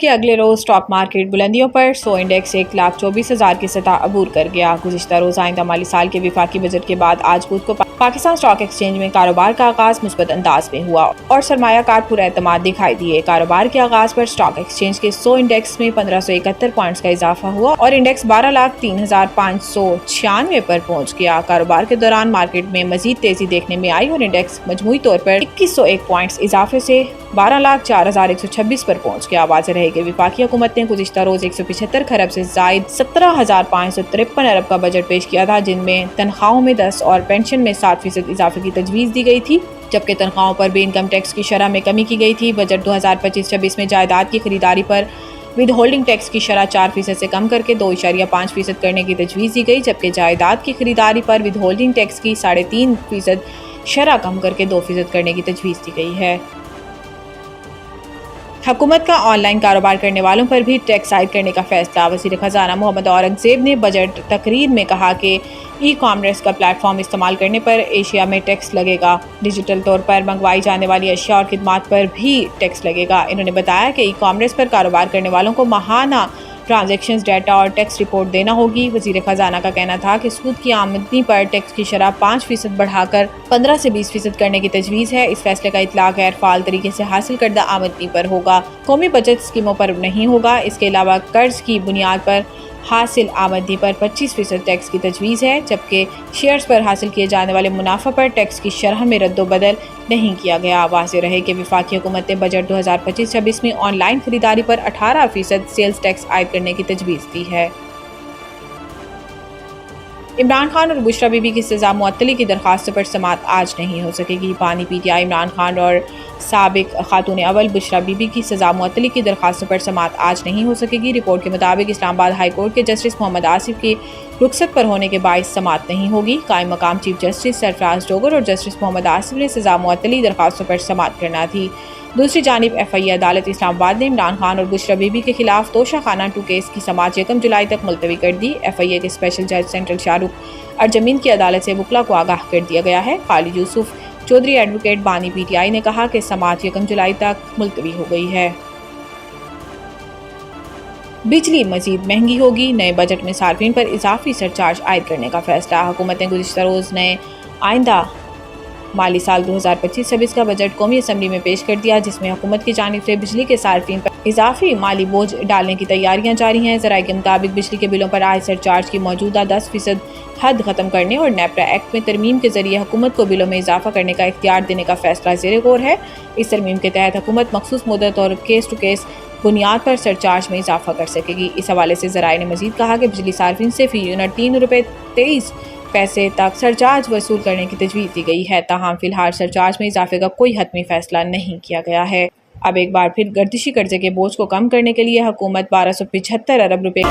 کے اگلے روز stock market بلندیوں پر 100 انڈیکس 1,24,000 کی سطح عبور کر گیا۔ گزشتہ روز آئندہ مالی سال کے وفاقی بجٹ کے بعد آج بدھ کو پاکستان اسٹاک ایکسچینج میں کاروبار کا آغاز مثبت انداز میں ہوا اور سرمایہ کار پر اعتماد دکھائی دیے۔ کاروبار کے آغاز پر اسٹاک ایکسچینج کے 100 انڈیکس میں 1571 پوائنٹس کا اضافہ ہوا اور انڈیکس 12,03,596 پر پہنچ گیا۔ کاروبار کے دوران مارکیٹ میں مزید تیزی دیکھنے میں آئی اور انڈیکس مجموعی طور پر 2101 پوائنٹس اضافے سے 12,04,126 پر پہنچ گیا۔ واضح رہے کہ وفاقی حکومت نے گزشتہ روز 175 کھرب سے زائد 17,553 ارب کا بجٹ پیش کیا تھا، جن میں تنخواہوں میں 10 اور پینشن میں 7% اضافے کی تجویز دی گئی تھی، جبکہ تنخواہوں پر بھی انکم ٹیکس کی شرح میں کمی کی گئی تھی۔ بجٹ 2025-26 میں جائیداد کی خریداری پر ود ہولڈنگ ٹیکس کی شرح 4% سے کم کر کے 2.5% کرنے کی تجویز دی گئی، جبکہ جائیداد کی خریداری پر ود ہولڈنگ ٹیکس کی 3.5% شرح کم کر کے 2% کرنے کی تجویز دی گئی ہے۔ حکومت کا آن لائن کاروبار کرنے والوں پر بھی ٹیکس عائد کرنے کا فیصلہ۔ وزیر خزانہ محمد اورنگزیب نے بجٹ تقریر میں کہا کہ ای کامرس کا پلیٹ فارم استعمال کرنے پر ایشیا میں ٹیکس لگے گا۔ ڈیجیٹل طور پر منگوائی جانے والی اشیاء اور خدمات پر بھی ٹیکس لگے گا۔ انہوں نے بتایا کہ ای کامرس پر کاروبار کرنے والوں کو ماہانہ ٹرانزیکشنز ڈیٹا اور ٹیکس رپورٹ دینا ہوگی۔ وزیر خزانہ کا کہنا تھا کہ سود کی آمدنی پر ٹیکس کی شرح 5% بڑھا کر 15 سے 20% کرنے کی تجویز ہے۔ اس فیصلے کا اطلاق غیر فعال طریقے سے حاصل کردہ آمدنی پر ہوگا، قومی بچت اسکیموں پر نہیں ہوگا۔ اس کے علاوہ قرض کی بنیاد پر حاصل آمدنی پر 25% ٹیکس کی تجویز ہے، جبکہ شیئرز پر حاصل کیے جانے والے منافع پر ٹیکس کی شرح میں رد و بدل نہیں کیا گیا۔ واضح رہے کہ وفاقی حکومت نے بجٹ 2025-26 میں آن لائن خریداری پر 18% سیلز ٹیکس عائد کرنے کی تجویز دی ہے۔ عمران خان اور بشریٰ بی بی کی سزا معطلی کی درخواستوں پر سماعت آج نہیں ہو سکے گی۔ بانی P T I Imran Khan اور سابق خاتون اول بشریٰ بی بی کی سزا معطلی کی درخواستوں پر سماعت آج نہیں ہو سکے گی۔ رپورٹ کے مطابق اسلام آباد ہائی کورٹ کے جسٹس محمد آصف کی رخصت پر ہونے کے باعث سماعت نہیں ہوگی۔ قائم مقام چیف جسٹس سرفراز ڈوگر اور جسٹس محمد آصف نے سزا معطلی درخواستوں پر سماعت کرنا تھی۔ دوسری جانب ایف آئی اے عدالت اسلام آباد نے عمران خان اور بشریٰ بی بی کے خلاف توشہ خانہ 2 کیس کی سماعت 1 جولائی تک ملتوی کر دی۔ ایف آئی اے کے اسپیشل جج سینٹرل شاہ رخ ارجمین کی عدالت سے وکلاء کو آگاہ کر دیا گیا ہے۔ خالد یوسف چودھری ایڈوکیٹ بانی پی ٹی آئی نے کہا کہ سماعت 1 جولائی تک ملتوی ہو گئی ہے۔ بجلی مزید مہنگی ہوگی، نئے بجٹ میں صارفین پر اضافی سرچارج عائد کرنے کا فیصلہ۔ حکومت نے گزشتہ روز نئے آئندہ مالی سال 2025-26 کا بجٹ قومی اسمبلی میں پیش کر دیا، جس میں حکومت کی جانب سے بجلی کے صارفین پر اضافی مالی بوجھ ڈالنے کی تیاریاں جاری ہیں۔ ذرائع کے مطابق بجلی کے بلوں پر عائد سرچارج کی موجودہ 10% حد ختم کرنے اور نیپرا ایکٹ میں ترمیم کے ذریعے حکومت کو بلوں میں اضافہ کرنے کا اختیار دینے کا فیصلہ زیر غور ہے۔ اس ترمیم کے تحت حکومت مخصوص مدت اور کیس ٹو کیس بنیاد پر سرچارج میں اضافہ کر سکے گی۔ اس حوالے سے ذرائع نے مزید کہا کہ بجلی صارفین سے فی یونٹ 3.23 روپے تک سرچارج وصول کرنے کی تجویز دی گئی ہے، تاہم فی الحال سرچارج میں اضافے کا کوئی حتمی فیصلہ نہیں کیا گیا ہے۔ اب ایک بار پھر گردشی قرضے کے بوجھ کو کم کرنے کے لیے حکومت 1275 ارب روپے